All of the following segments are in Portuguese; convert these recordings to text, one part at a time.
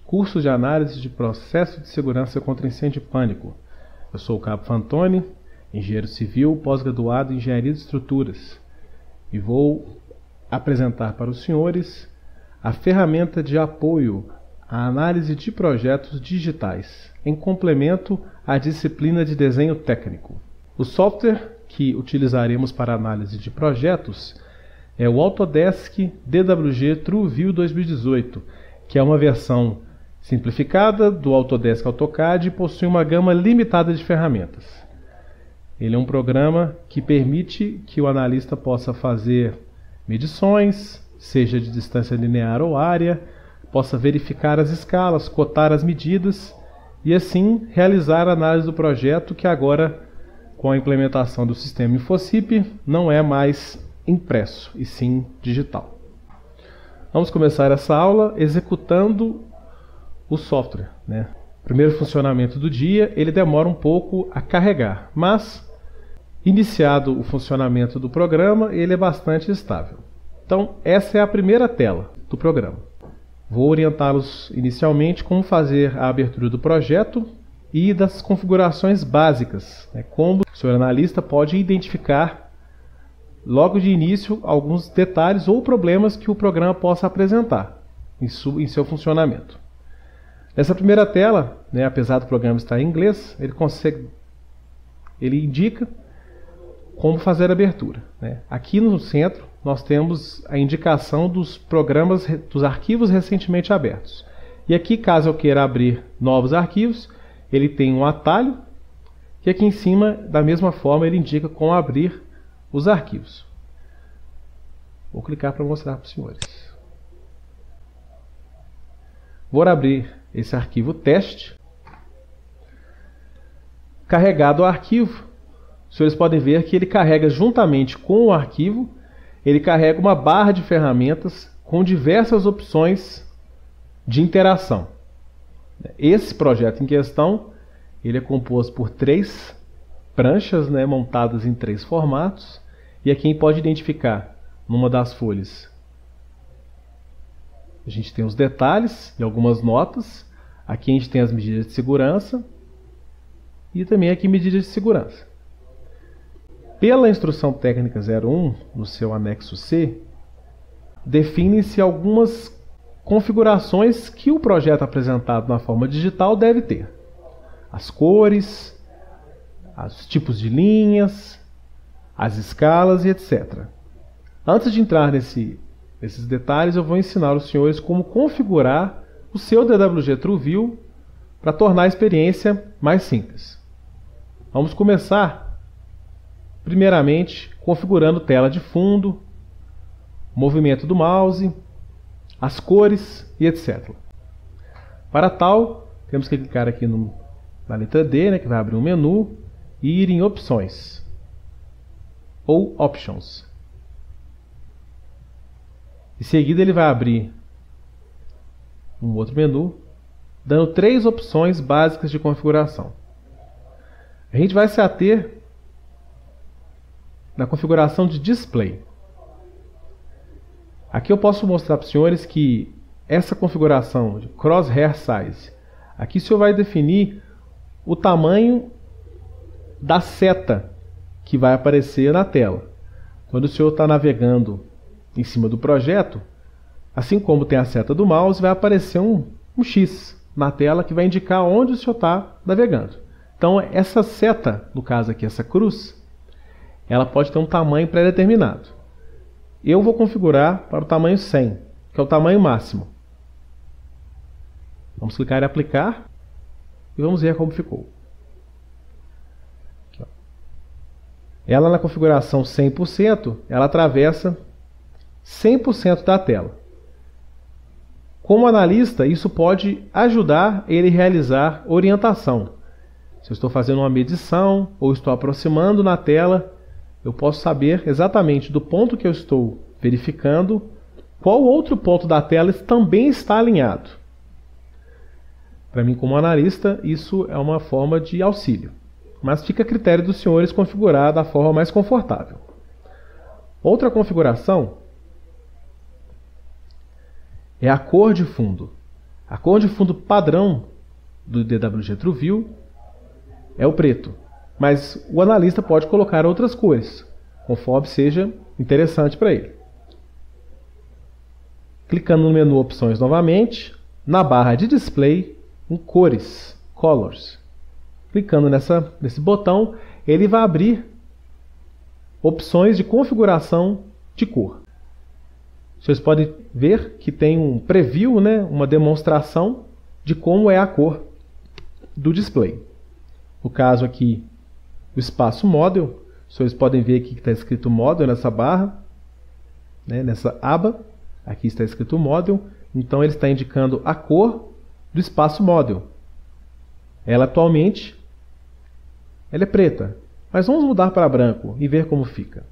curso de análise de processo de segurança contra incêndio e pânico. Eu sou o Cabo Fantoni, engenheiro civil, pós-graduado em engenharia de estruturas, e vou apresentar para os senhores a ferramenta de apoio à análise de projetos digitais, em complemento à disciplina de desenho técnico. O software que utilizaremos para análise de projetos é o Autodesk DWG TrueView 2018, que é uma versão simplificada do Autodesk AutoCAD e possui uma gama limitada de ferramentas. Ele é um programa que permite que o analista possa fazer medições, seja de distância linear ou área, possa verificar as escalas, cotar as medidas e assim realizar a análise do projeto, que agora, com a implementação do sistema InfoSIP, não é mais impresso e sim digital. Vamos começar essa aula executando o software, né? Primeiro funcionamento do dia, ele demora um pouco a carregar, mas iniciado o funcionamento do programa, ele é bastante estável. Então, essa é a primeira tela do programa. Vou orientá-los inicialmente como fazer a abertura do projeto e das configurações básicas, né? Como o senhor analista pode identificar logo de início alguns detalhes ou problemas que o programa possa apresentar em seu funcionamento. Nessa primeira tela, né, apesar do programa estar em inglês, ele indica como fazer a abertura, né? Aqui no centro nós temos a indicação dos programas, dos arquivos recentemente abertos. E aqui, caso eu queira abrir novos arquivos, ele tem um atalho, e aqui em cima, da mesma forma, ele indica como abrir os arquivos. Vou clicar para mostrar para os senhores. Vou abrir esse arquivo teste. Carregado o arquivo, os senhores podem ver que ele carrega juntamente com o arquivo, ele carrega uma barra de ferramentas com diversas opções de interação. Esse projeto em questão, ele é composto por 3 pranchas, né, montadas em 3 formatos, e aqui pode identificar numa das folhas. A gente tem os detalhes e algumas notas. Aqui a gente tem as medidas de segurança e também aqui medidas de segurança. Pela instrução técnica 01, no seu anexo C, definem-se algumas configurações que o projeto apresentado na forma digital deve ter. As cores, os tipos de linhas, as escalas e etc. Antes de entrar nesses detalhes, eu vou ensinar os senhores como configurar o seu DWG TrueView para tornar a experiência mais simples. Vamos começar primeiramente configurando tela de fundo, movimento do mouse, as cores e etc. Para tal, temos que clicar aqui na letra D, né, que vai abrir um menu, e ir em opções ou options. Em seguida ele vai abrir um outro menu, dando 3 opções básicas de configuração. A gente vai se ater na configuração de display. Aqui eu posso mostrar para os senhores que essa configuração de crosshair size, aqui o senhor vai definir o tamanho da seta que vai aparecer na tela. Quando o senhor está navegando em cima do projeto, assim como tem a seta do mouse, vai aparecer um X na tela que vai indicar onde o senhor está navegando. Então essa seta, no caso aqui essa cruz, ela pode ter um tamanho pré-determinado. Eu vou configurar para o tamanho 100, que é o tamanho máximo. Vamos clicar em aplicar e vamos ver como ficou. Aqui, ó. Ela na configuração 100%, ela atravessa 100% da tela. Como analista, isso pode ajudar ele a realizar orientação. Se eu estou fazendo uma medição ou estou aproximando na tela, eu posso saber exatamente do ponto que eu estou verificando qual outro ponto da tela também está alinhado. Para mim, como analista, isso é uma forma de auxílio, mas fica a critério dos senhores configurar da forma mais confortável. Outra configuração é a cor de fundo. A cor de fundo padrão do DWG TrueView é o preto, mas o analista pode colocar outras cores, conforme seja interessante para ele. Clicando no menu Opções novamente, na barra de Display, em Cores, Colors. Clicando nesse botão, ele vai abrir opções de configuração de cor. Vocês podem ver que tem um preview, né, uma demonstração de como é a cor do display. No caso aqui, o espaço Model, vocês podem ver aqui que está escrito Model nessa barra, né, nessa aba. Aqui está escrito Model, então ele está indicando a cor do espaço Model. Ela atualmente é preta, mas vamos mudar para branco e ver como fica.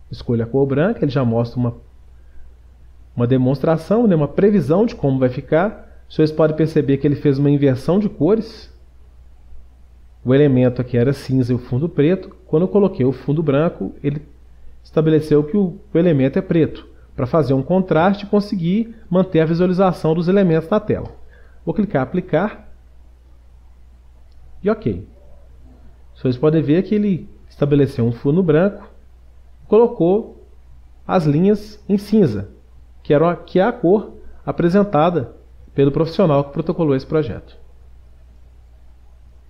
Escolha a cor branca, ele já mostra uma demonstração, né, uma previsão de como vai ficar. Vocês podem perceber que ele fez uma inversão de cores. O elemento aqui era cinza e o fundo preto. Quando eu coloquei o fundo branco, ele estabeleceu que o elemento é preto, para fazer um contraste e conseguir manter a visualização dos elementos na tela. Vou clicar em Aplicar e OK. Vocês podem ver que ele estabeleceu um fundo branco, colocou as linhas em cinza, que é a cor apresentada pelo profissional que protocolou esse projeto.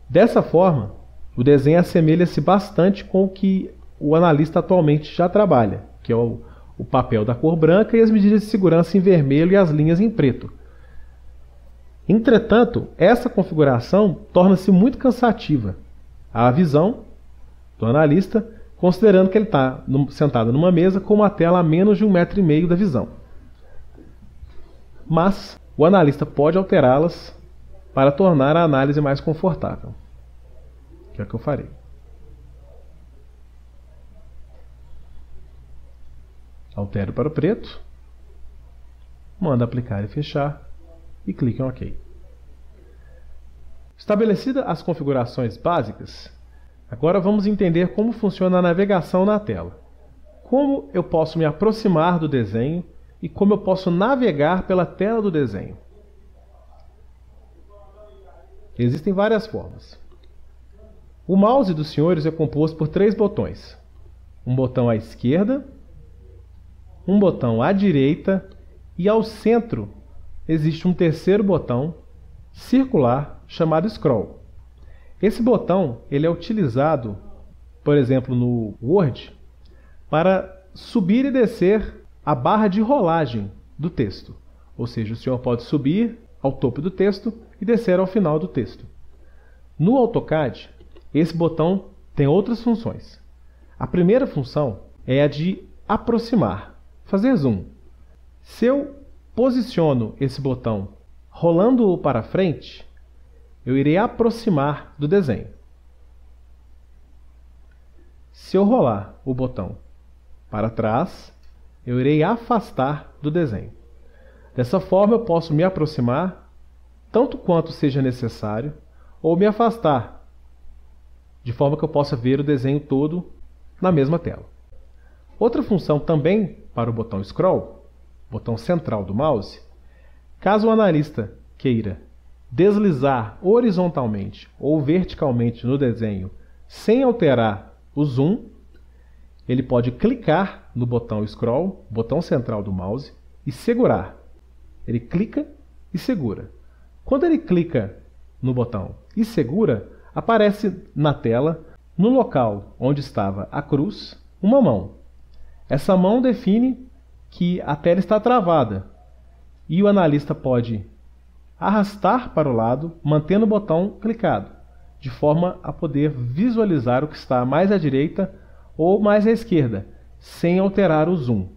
Dessa forma, o desenho assemelha-se bastante com o que o analista atualmente já trabalha, que é o papel da cor branca e as medidas de segurança em vermelho e as linhas em preto. Entretanto, essa configuração torna-se muito cansativa à visão do analista, considerando que ele está sentado numa mesa com uma tela a menos de 1,5 m da visão. Mas o analista pode alterá-las para tornar a análise mais confortável, que é o que eu farei. Altero para o preto, mando aplicar e fechar e clique em OK. Estabelecidas as configurações básicas, agora vamos entender como funciona a navegação na tela. Como eu posso me aproximar do desenho e como eu posso navegar pela tela do desenho. Existem várias formas. O mouse dos senhores é composto por 3 botões. Um botão à esquerda, um botão à direita e ao centro existe um terceiro botão circular chamado Scroll. Esse botão ele é utilizado, por exemplo, no Word, para subir e descer a barra de rolagem do texto. Ou seja, o senhor pode subir ao topo do texto e descer ao final do texto. No AutoCAD, esse botão tem outras funções. A primeira função é a de aproximar, fazer zoom. Se eu posiciono esse botão rolando-o para frente, eu irei aproximar do desenho. Se eu rolar o botão para trás, eu irei afastar do desenho. Dessa forma, eu posso me aproximar tanto quanto seja necessário ou me afastar, de forma que eu possa ver o desenho todo na mesma tela. Outra função também para o botão Scroll, botão central do mouse, caso o analista queira deslizar horizontalmente ou verticalmente no desenho sem alterar o zoom, ele pode clicar no botão Scroll, botão central do mouse, e segurar. Ele clica e segura. Quando ele clica no botão e segura, aparece na tela, no local onde estava a cruz, uma mão. Essa mão define que a tela está travada e o analista pode arrastar para o lado, mantendo o botão clicado, de forma a poder visualizar o que está mais à direita ou mais à esquerda, sem alterar o zoom.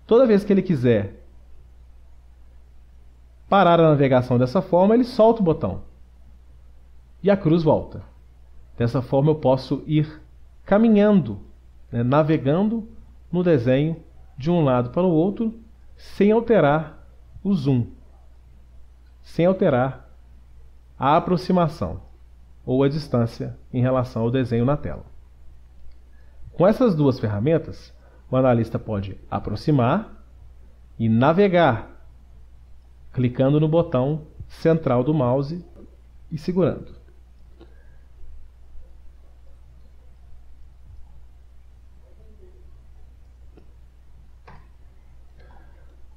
Toda vez que ele quiser parar a navegação dessa forma, ele solta o botão e a cruz volta. Dessa forma eu posso ir caminhando, navegando no desenho de um lado para o outro, sem alterar o zoom, sem alterar a aproximação ou a distância em relação ao desenho na tela. Com essas duas ferramentas, o analista pode aproximar e navegar, clicando no botão central do mouse e segurando.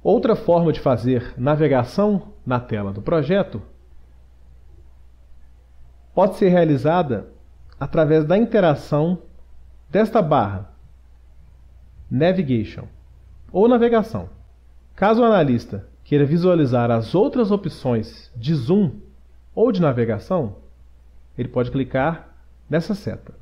Outra forma de fazer navegação na tela do projeto pode ser realizada através da interação desta barra Navigation ou navegação. Caso o analista queira visualizar as outras opções de zoom ou de navegação, ele pode clicar nessa seta.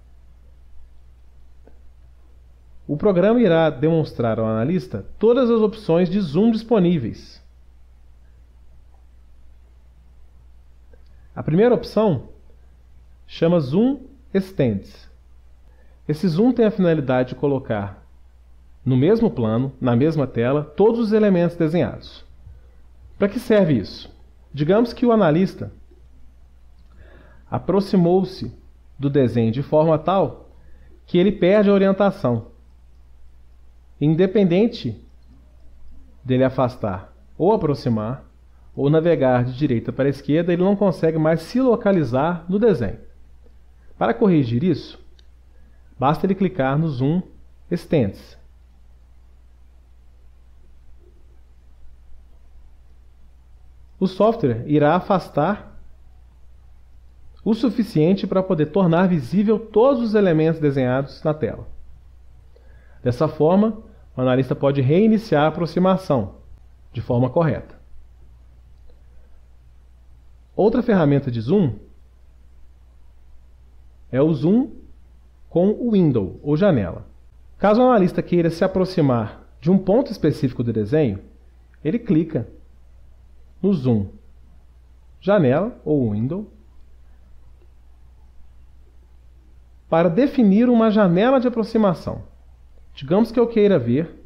O programa irá demonstrar ao analista todas as opções de zoom disponíveis. A primeira opção chama Zoom Extends. Esse zoom tem a finalidade de colocar no mesmo plano, na mesma tela, todos os elementos desenhados. Para que serve isso? Digamos que o analista aproximou-se do desenho de forma tal que ele perde a orientação. Independente dele afastar ou aproximar, ou navegar de direita para a esquerda, ele não consegue mais se localizar no desenho. Para corrigir isso, basta ele clicar no Zoom Extends. O software irá afastar o suficiente para poder tornar visível todos os elementos desenhados na tela. Dessa forma, o analista pode reiniciar a aproximação de forma correta. Outra ferramenta de zoom é o zoom com o window ou janela. Caso o analista queira se aproximar de um ponto específico do desenho, ele clica no zoom janela ou window para definir uma janela de aproximação. Digamos que eu queira ver,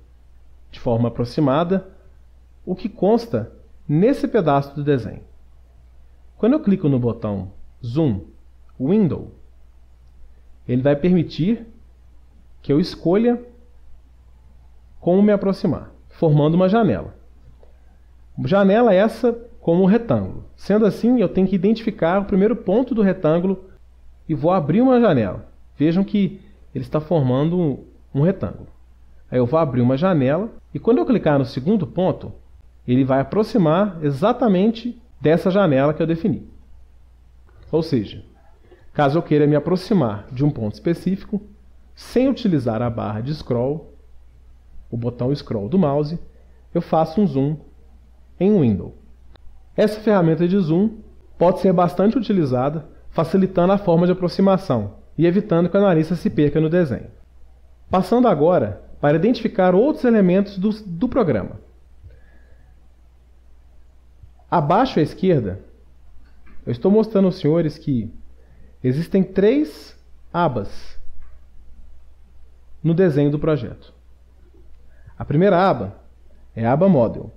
de forma aproximada, o que consta nesse pedaço do desenho. Quando eu clico no botão Zoom Window, ele vai permitir que eu escolha como me aproximar, formando uma janela. Janela essa como um retângulo. Sendo assim, eu tenho que identificar o primeiro ponto do retângulo e vou abrir uma janela. Vejam que ele está formando um retângulo. Aí eu vou abrir uma janela e quando eu clicar no segundo ponto, ele vai aproximar exatamente dessa janela que eu defini. Ou seja, caso eu queira me aproximar de um ponto específico, sem utilizar a barra de scroll, o botão scroll do mouse, eu faço um zoom em Window. Essa ferramenta de zoom pode ser bastante utilizada, facilitando a forma de aproximação e evitando que o analista se perca no desenho. Passando agora para identificar outros elementos do programa. Abaixo à esquerda, eu estou mostrando aos senhores que existem 3 abas no desenho do projeto. A primeira aba é a aba Model.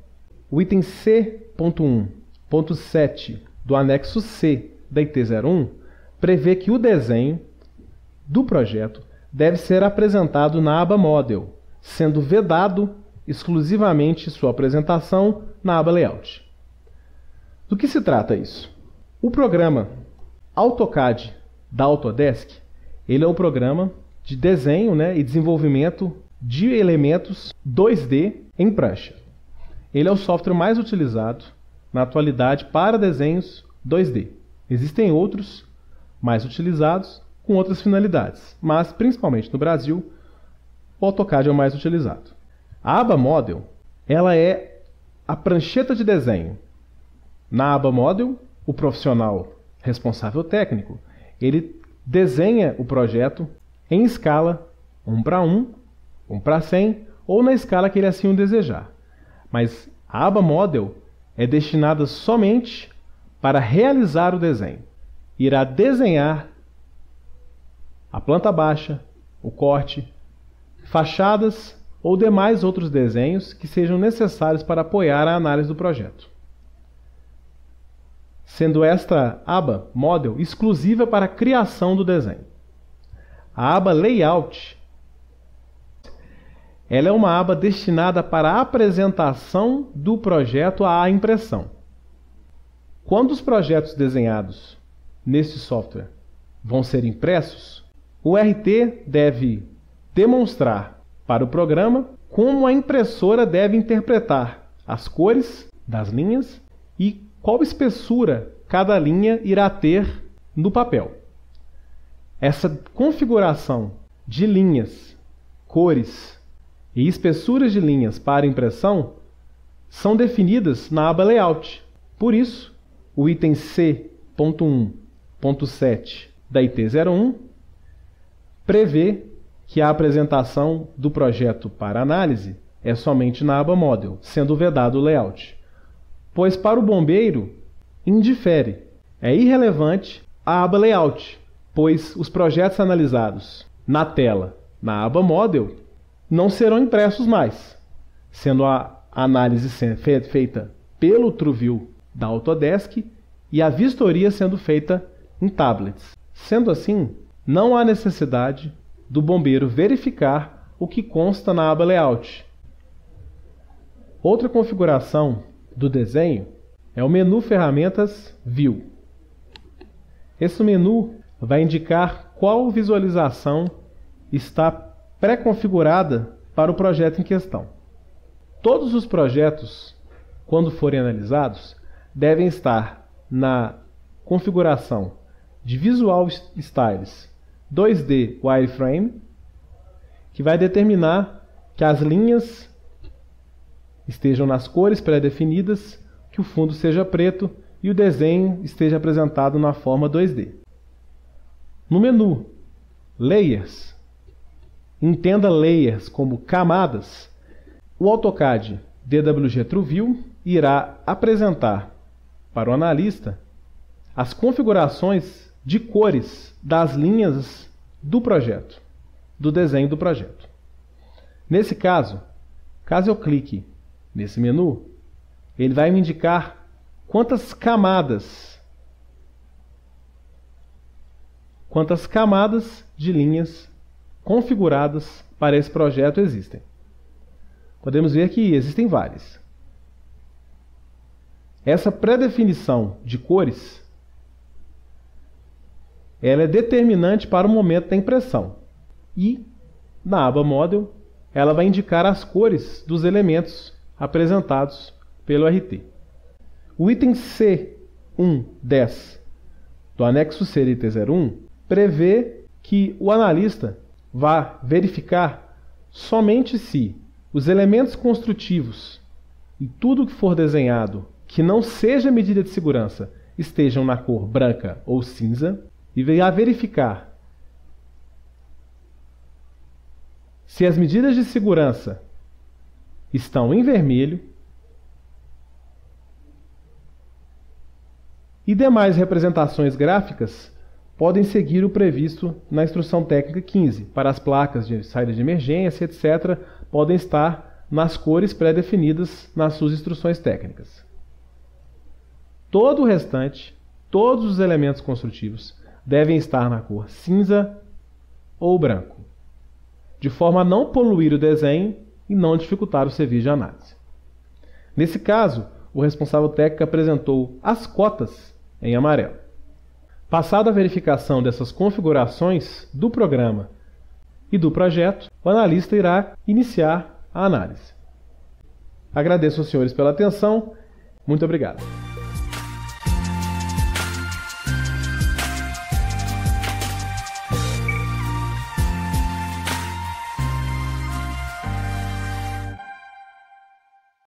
O item C.1.7 do anexo C da IT01 prevê que o desenho do projeto deve ser apresentado na aba Model, sendo vedado exclusivamente sua apresentação na aba Layout. Do que se trata isso? O programa AutoCAD da Autodesk, ele é um programa de desenho, e desenvolvimento de elementos 2D em prancha. Ele é o software mais utilizado na atualidade para desenhos 2D. Existem outros mais utilizados com outras finalidades, mas principalmente no Brasil, o AutoCAD é o mais utilizado. A aba Model, ela é a prancheta de desenho. Na aba Model, o profissional responsável técnico, ele desenha o projeto em escala 1:1, 1:100 ou na escala que ele assim o desejar. Mas a aba Model é destinada somente para realizar o desenho. Irá desenhar a planta baixa, o corte, fachadas ou demais outros desenhos que sejam necessários para apoiar a análise do projeto. Sendo esta aba Model exclusiva para a criação do desenho. A aba Layout ela é uma aba destinada para a apresentação do projeto à impressão. Quando os projetos desenhados neste software vão ser impressos, o RT deve demonstrar para o programa como a impressora deve interpretar as cores das linhas e qual espessura cada linha irá ter no papel. Essa configuração de linhas, cores e espessuras de linhas para impressão são definidas na aba Layout. Por isso, o item C.1.7 da IT 01 prevê que a apresentação do projeto para análise é somente na aba Model, sendo vedado o Layout. Pois para o bombeiro, indifere, é irrelevante a aba Layout, pois os projetos analisados na tela, na aba Model, não serão impressos mais, sendo a análise feita pelo TrueView da Autodesk e a vistoria sendo feita em tablets. Sendo assim, não há necessidade do bombeiro verificar o que consta na aba Layout. Outra configuração do desenho é o menu Ferramentas View. Esse menu vai indicar qual visualização está pré-configurada para o projeto em questão. Todos os projetos, quando forem analisados, devem estar na configuração de Visual Styles 2D Wireframe, que vai determinar que as linhas estejam nas cores pré-definidas, que o fundo seja preto e o desenho esteja apresentado na forma 2D. No menu Layers, entenda layers como camadas, o AutoCAD DWG TrueView irá apresentar para o analista as configurações de cores das linhas do projeto, do desenho do projeto. Nesse caso, caso eu clique nesse menu, ele vai me indicar quantas camadas de linhas configuradas para esse projeto existem. Podemos ver que existem várias. Essa pré-definição de cores ela é determinante para o momento da impressão. E, na aba Model, ela vai indicar as cores dos elementos apresentados pelo RT. O item C1.10 do anexo C da IT 01 prevê que o analista vá verificar somente se os elementos construtivos e tudo que for desenhado que não seja medida de segurança estejam na cor branca ou cinza, e irá verificar se as medidas de segurança estão em vermelho e demais representações gráficas podem seguir o previsto na instrução técnica 15. Para as placas de saída de emergência, etc., podem estar nas cores pré-definidas nas suas instruções técnicas. Todo o restante, todos os elementos construtivos, devem estar na cor cinza ou branco, de forma a não poluir o desenho e não dificultar o serviço de análise. Nesse caso, o responsável técnico apresentou as cotas em amarelo. Passada a verificação dessas configurações do programa e do projeto, o analista irá iniciar a análise. Agradeço aos senhores pela atenção. Muito obrigado.